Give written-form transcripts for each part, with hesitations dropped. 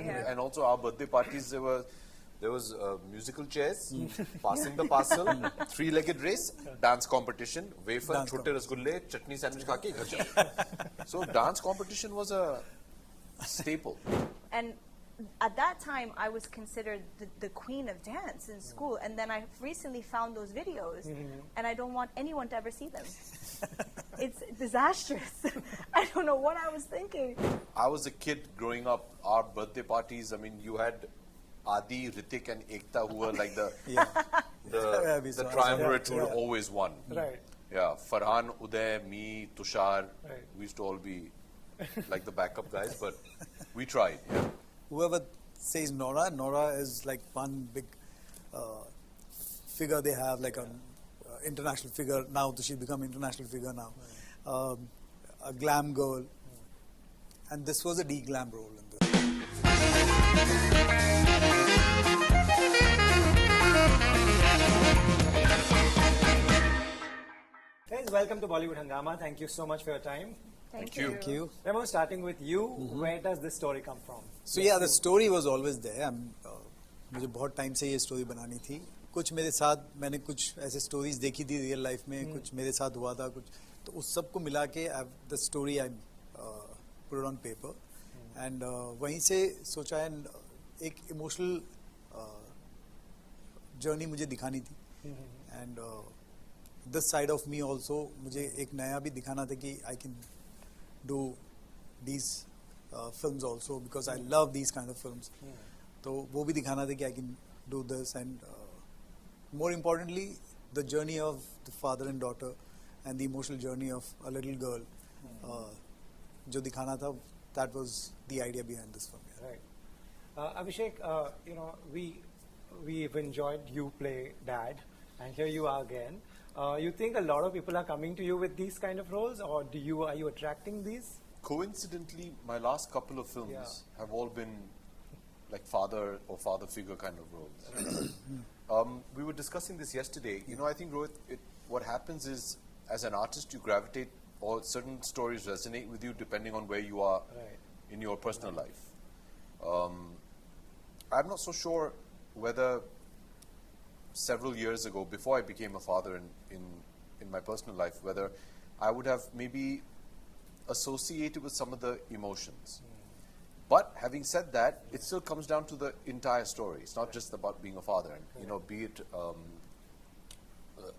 and also our birthday parties, there was musical chairs, passing the parcel, three-legged race, dance competition, wafer, chote rasgulle, chutney sandwich khake ghar chale. So dance competition was a staple. And at that time, I was considered the queen of dance in school. And then I recently found those videos, and I don't want anyone to ever see them. It's disastrous. I don't know what I was thinking. I was a kid growing up. Our birthday parties, I mean, you had Adi, Ritik and Ekta who were like the triumvirate who always won. Right. Yeah, Farhan, Uday, me, Tushar, we used to all be like the backup guys, but we tried. Yeah. Whoever says Nora, Nora is like one big figure they have, like an international figure now. So she's become international figure now. A glam girl, and this was a de-glam role in this. Guys, welcome to Bollywood Hungama. Thank you so much for your time. Thank you. Thank you. Remo, starting with you, where does this story come from? So yeah, the story was always there. मुझे बहुत time से ये story बनानी थी. कुछ मेरे साथ मैंने कुछ ऐसे स्टोरीज देखी थी रियल लाइफ में, कुछ मेरे साथ हुआ था, कुछ तो उस सब को मिला के the story I put it on paper and वहीं से सोचा एंड एक इमोशनल जर्नी मुझे दिखानी थी and this side of me also मुझे एक नया भी दिखाना था कि I can do these films also because I love these kind of films. तो वो भी दिखाना था कि I can do this and more importantly, the journey of the father and daughter and the emotional journey of a little girl, जो दिखाना था, that was the idea behind this film. Yeah. Right. Abhishek, you know, we've enjoyed you play dad, and here you are again. You think a lot of people are coming to you with these kind of roles, or are you attracting these? Coincidentally, my last couple of films have all been like father or father figure kind of roles. We were discussing this yesterday. You know, I think, Rohit, what happens is, as an artist, you gravitate, or certain stories resonate with you depending on where you are in your personal life. I'm not so sure whether several years ago, before I became a father in my personal life, whether I would have maybe associated with some of the emotions. But having said that, it still comes down to the entire story. It's not just about being a father. And, you know, be it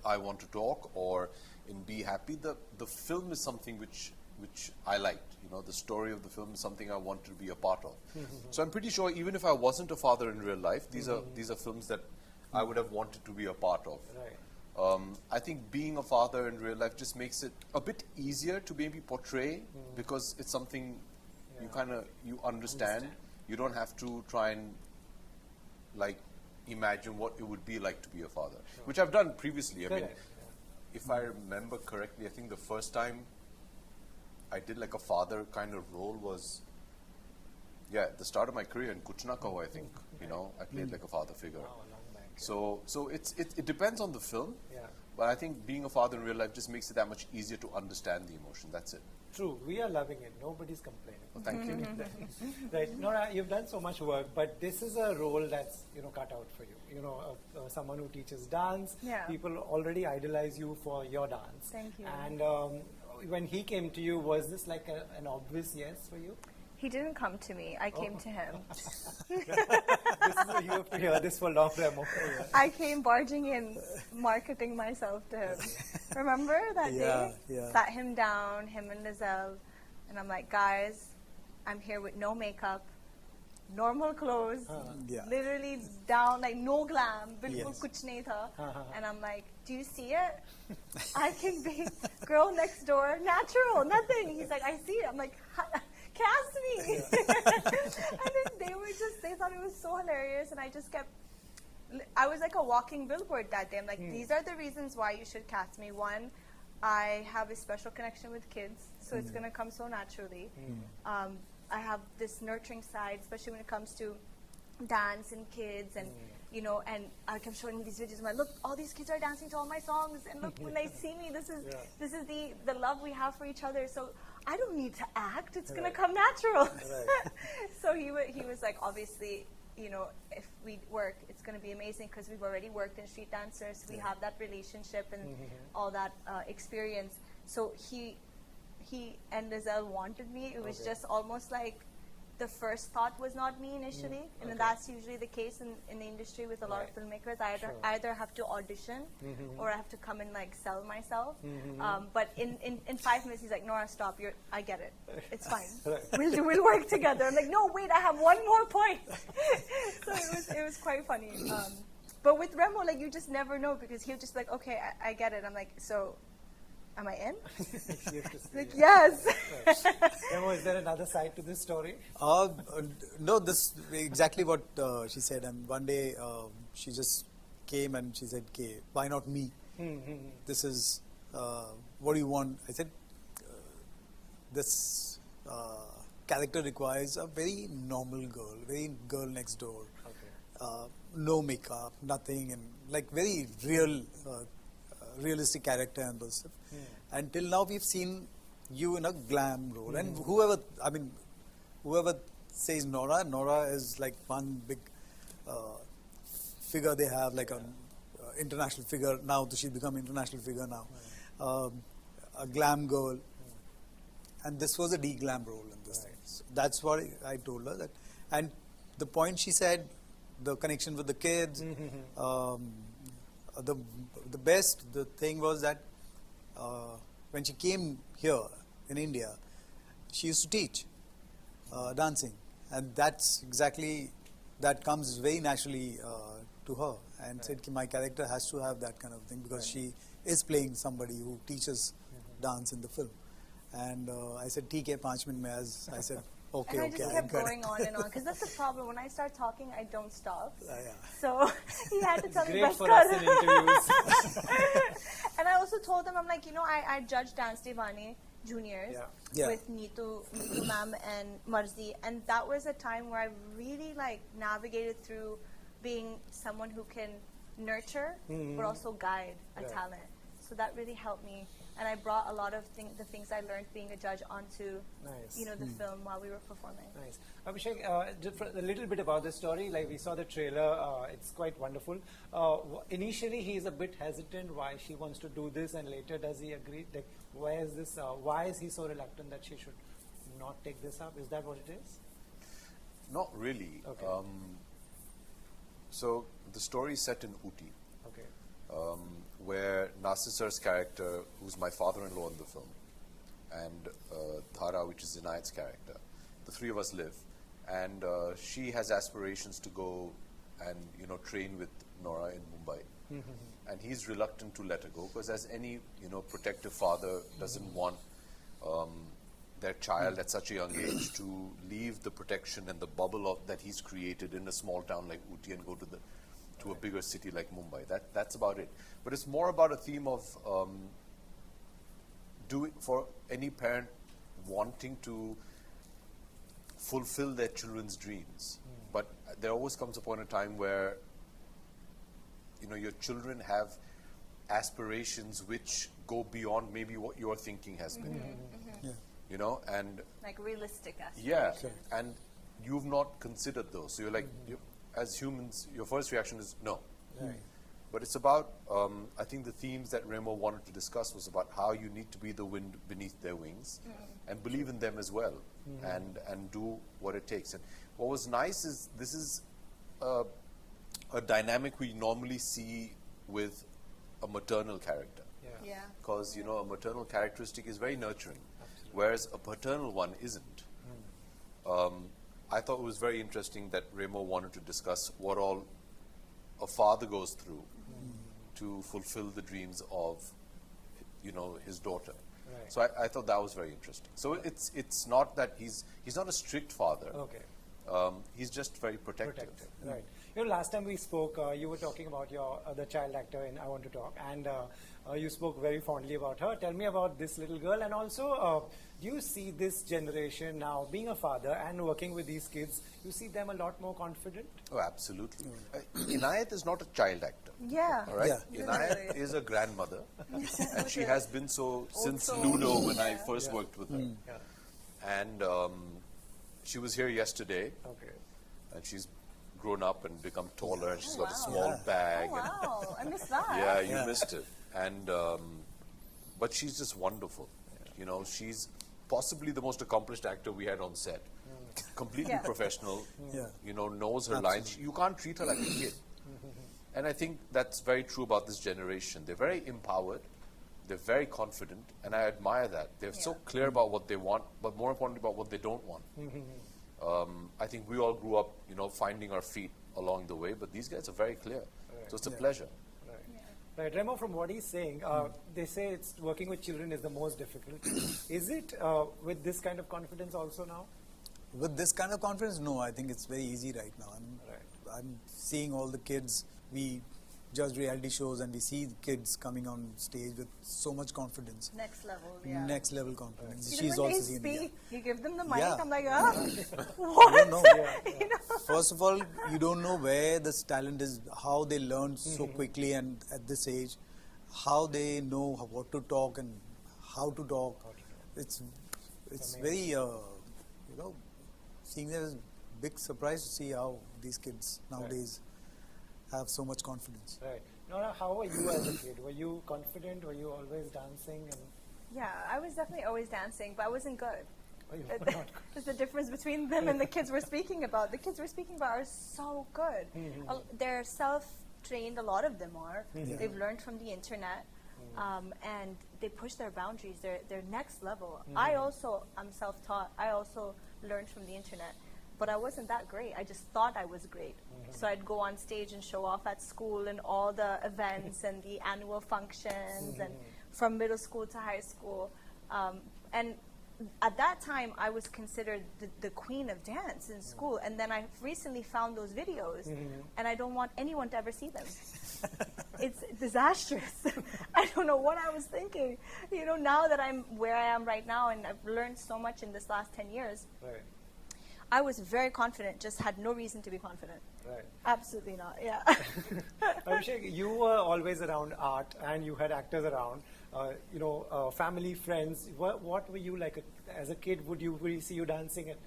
I Want to Talk or in Be Happy, the film is something which I liked. You know, the story of the film is something I wanted to be a part of. So I'm pretty sure even if I wasn't a father in real life, these are films that I would have wanted to be a part of. Right. I think being a father in real life just makes it a bit easier to maybe portray because it's something you understand. You don't have to try and like imagine what it would be like to be a father, which I've done previously. I mean, if I remember correctly, I think the first time I did like a father kind of role was at the start of my career in Kuch Na Kaho, I think. You know, I played like a father figure. Wow, a long back. So it depends on the film. Yeah. But I think being a father in real life just makes it that much easier to understand the emotion. That's it. True. We are loving it. Nobody's complaining. Well, thank you. Right. Nora, you've done so much work, but this is a role that's, you know, cut out for you. You know, someone who teaches dance. Yeah. People already idolize you for your dance. Thank you. And when he came to you, was this like an obvious yes for you? He didn't come to me. I came to him. You have to hear this for long, Remo. I came barging in, marketing myself to him. Remember that day? Yeah. Sat him down, him and Lizelle, and I'm like, guys, I'm here with no makeup, normal clothes, literally down, like no glam, bilkul kuch nahi tha. And I'm like, do you see it? I can be girl next door, natural, nothing. He's like, I see it. I'm like, cast me. And then they thought it was so hilarious, and I was like a walking billboard that day. I'm like, these are the reasons why you should cast me. One, I have a special connection with kids, so it's going to come so naturally. I have this nurturing side, especially when it comes to dance and kids, and you know, and I kept showing these videos. I'm like, look, all these kids are dancing to all my songs, and look, when they see me, this is the love we have for each other. So I don't need to act. It's gonna come natural. So he was like, obviously, you know, if we work, it's gonna be amazing because we've already worked in Street Dancers. We have that relationship and all that experience. So he and Lizelle wanted me. It was just almost like the first thought was not me initially, and that's usually the case in the industry with a lot of filmmakers. I either have to audition or I have to come and like sell myself. But in 5 minutes, he's like, Nora, stop. I get it. It's fine. We'll work together. I'm like, no, wait, I have one more point. So it was quite funny. But with Remo, like you just never know because he'll just be like, okay, I get it. I'm like, so. Am I in? Like, yes. Remo, is there another side to this story? No, this exactly what she said. And one day she just came and she said, "Okay, why not me? This is what do you want?" I said, "This character requires a very normal girl, very girl next door. No makeup, nothing, and like very realistic character and those stuff. And till now we've seen you in a glam role. And whoever says Nora is like one big figure they have, like an international figure now. She's become international figure now. A glam girl. And this was a de-glam role in this thing. So that's what I told her. That, and the point she said, the connection with the kids, the thing was that when she came here in India, she used to teach dancing, and that's exactly, that comes very naturally to her, and said ki my character has to have that kind of thing because she is playing somebody who teaches dance in the film. And I said, "ठीक है, 5 minute में," as I said. Okay, and I just kept going on and on because that's the problem. When I start talking, I don't stop. So he had to tell me, Great for us in interviews. And I also told him, I'm like, you know, I judged Dance Devani Juniors with Neetu ma'am and Marzi, and that was a time where I really like navigated through being someone who can nurture but also guide a talent. So that really helped me. And I brought a lot of the things I learned being a judge onto, you know, the film while we were performing. Nice. Abhishek, just a little bit about the story. Like we saw the trailer, it's quite wonderful. Initially, he's a bit hesitant why she wants to do this, and later does he agree? Like, why is this? Why is he so reluctant that she should not take this up? Is that what it is? Not really. Okay. So the story is set in Ooty. Okay. Where Nasir Sir's character, who's my father-in-law in the film, and Thara, which is Inayat's character, the three of us live. And she has aspirations to go and, you know, train with Nora in Mumbai. And he's reluctant to let her go because, as any, you know, protective father doesn't want their child at such a young age to leave the protection and the bubble of that he's created in a small town like Ooty and go to a bigger city like Mumbai. That's about it. But it's more about a theme of doing for any parent wanting to fulfill their children's dreams. But there always comes a point in time where, you know, your children have aspirations which go beyond maybe what your thinking has been. You know, and like realistic aspirations. Yeah, and you've not considered those. So you're like, as humans, your first reaction is no. But it's about, I think the themes that Remo wanted to discuss was about how you need to be the wind beneath their wings and believe in them as well and do what it takes. And what was nice is this is a dynamic we normally see with a maternal character. Because, you know, a maternal characteristic is very nurturing, whereas a paternal one isn't. I thought it was very interesting that Remo wanted to discuss what all a father goes through to fulfill the dreams of, you know, his daughter. So I thought that was very interesting. So it's not that he's not a strict father. he's just very protective. Right. You know, last time we spoke, you were talking about your the child actor in I Want to Talk, and you spoke very fondly about her. Tell me about this little girl, and also, do you see this generation now, being a father and working with these kids, you see them a lot more confident? Oh, absolutely. Inayat is not a child actor. Yeah. All right? Yeah. Inayat is a grandmother, and she has been so since Ludo when I first worked with her. And she was here yesterday, and she's grown up and become taller, and she's got a small bag. Oh, wow. I missed that. Yeah, you missed it. And but she's just wonderful. You know, she's possibly the most accomplished actor we had on set. Completely professional. You know, knows her lines. You can't treat her like a kid. And I think that's very true about this generation. They're very empowered. They're very confident, and I admire that. They're so clear about what they want, but more importantly about what they don't want. I think we all grew up, you know, finding our feet along the way, but these guys are very clear. So it's a pleasure. Right, Remo, from what he's saying, they say it's working with children is the most difficult. Is it with this kind of confidence also now? With this kind of confidence, no. I think it's very easy right now. I'm seeing all the kids. We judge reality shows and we see kids coming on stage with so much confidence. Next level, yeah. Next level confidence. Even She's when also they seeing speak, you give them the mic, Yeah. I'm like, what? No. You know? First of all, you don't know where this talent is, how they learn so quickly and at this age, how they know what to talk and how to talk. It's very, you know, seeing there is a big surprise to see how these kids nowadays have so much confidence. Right. Nora, how were you as a kid? Were you confident? Were you always dancing? And Yeah, I was definitely always dancing, but I wasn't good. you were not good? There's the difference between them and the kids we're speaking about. The kids we're speaking about are so good. They're self-trained, a lot of them are. They've learned from the internet, and they push their boundaries. They're next level. I also am self-taught. I also learned from the internet. But I wasn't that great. I just thought I was great. So I'd go on stage and show off at school and all the events and the annual functions and from middle school to high school. And at that time, I was considered the queen of dance in school. And then I recently found those videos, and I don't want anyone to ever see them. It's disastrous. I don't know what I was thinking. You know, now that I'm where I am right now, and I've learned so much in this last 10 years, I was very confident, just had no reason to be confident. Right. Absolutely not, yeah. Abhishek, you were always around art and you had actors around, you know, family, friends. What were you like as a kid? Would we see you dancing at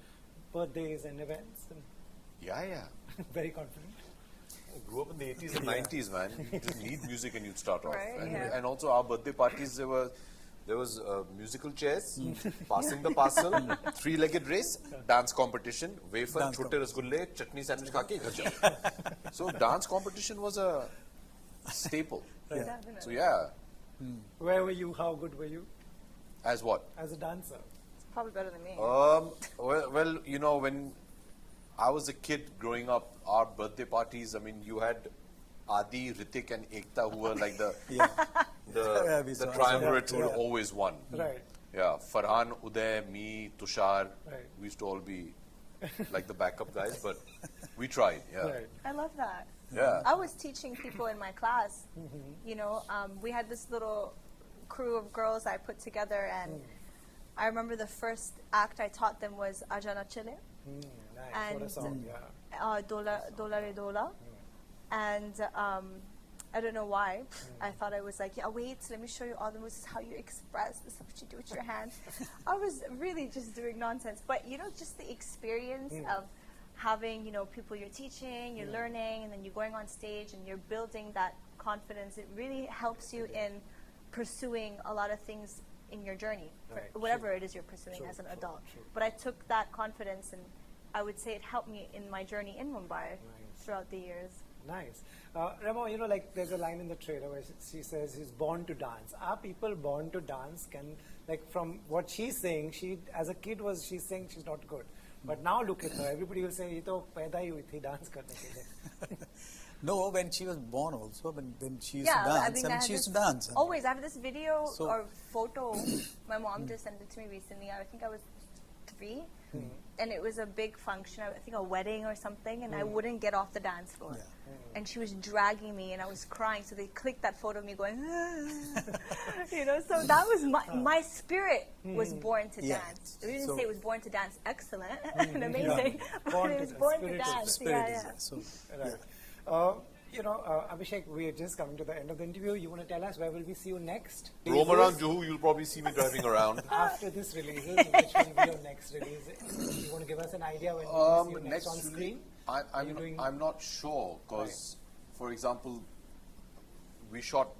birthdays and events? And Yeah. very confident. I grew up in the 80s and 90s, man. You just need music and you'd start off. Right, And also our birthday parties, there was musical chairs, passing the parcel, three-legged race, dance competition, wafer, chote rasgulle, chutney sandwich khake ghar jao. So dance competition was a staple. So Where were you? How good were you As what? as a dancer? Probably better than me. Well, you know, when I was a kid growing up, our birthday parties, I mean, you had Adi, Ritik and Ekta who were like the triumvirate who always won. Right. Yeah, Farhan, Uday, me, Tushar, Right. we used to all be like the backup guys, but we tried, Right. I love that. Yeah. I was teaching people in my class. You know, we had this little crew of girls I put together, and I remember the first act I taught them was Ajana Chile, Nice. What a and song, yeah. Dola Re Dola. And I don't know why. I thought I was like, yeah, wait, let me show you all the moves. This is how you express. This is what you do with your hands. I was really just doing nonsense. But, you know, just the experience of having, you know, people you're teaching, you're learning, and then you're going on stage and you're building that confidence. It really helps you in pursuing a lot of things in your journey, whatever it is you're pursuing as an adult. But I took that confidence, and I would say it helped me in my journey in Mumbai throughout the years. Nice. Remo, you know, like there's a line in the trailer where she says he's born to dance. Are people born to dance? Like from what she's saying, she as a kid she's saying she's not good. But now look at her. Everybody will say, "Ye to paida hi hui thi dance karne ke liye." No, when she was born also, when she used Yeah, to I dance, mean, she used to dance. Always. I have this video So- or photo. My mom just sent it to me recently. I think I was 3. and it was a big function, I think a wedding or something, and I wouldn't get off the dance floor. And she was dragging me, and I was crying. So they clicked that photo of me going, you know. So that was my spirit was born to dance. We didn't say it was born to dance excellent and amazing, but it was born to dance. You know, Abhishek, we are just coming to the end of the interview. You want to tell us where will we see you next? Roam around Juhu, you'll probably see me driving around. After this releases, which will be your next release? You want to give us an idea when we will see you next on screen? I'm not sure because, for example, we shot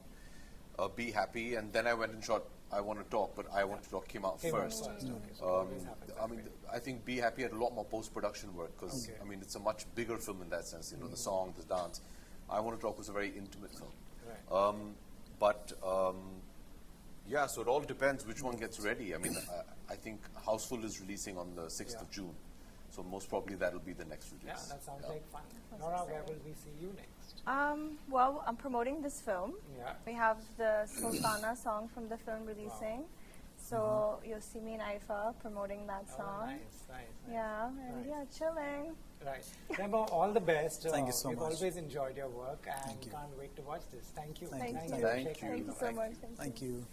Be Happy, and then I went and shot I Want to Talk, but I Want to Talk came out first. I mean, I think Be Happy had a lot more post-production work because, I mean, it's a much bigger film in that sense. You know, the song, the dance. I Want to Talk was a very intimate film. Yeah, so it all depends which one gets ready. I mean, I think Houseful is releasing on the 6th of June. So most probably that'll be the next release. Yeah, that sounds like fun. Nora, where will we see you next? Well, I'm promoting this film. Yeah. We have the Sultana song from the film releasing. So you'll see me in IFA promoting that song. Nice. Yeah, and chilling. Right. Remo, all the best. Thank you so We've much. always enjoyed your work and can't wait to watch this. Thank you. Thank you. Thank you so much. Thank you.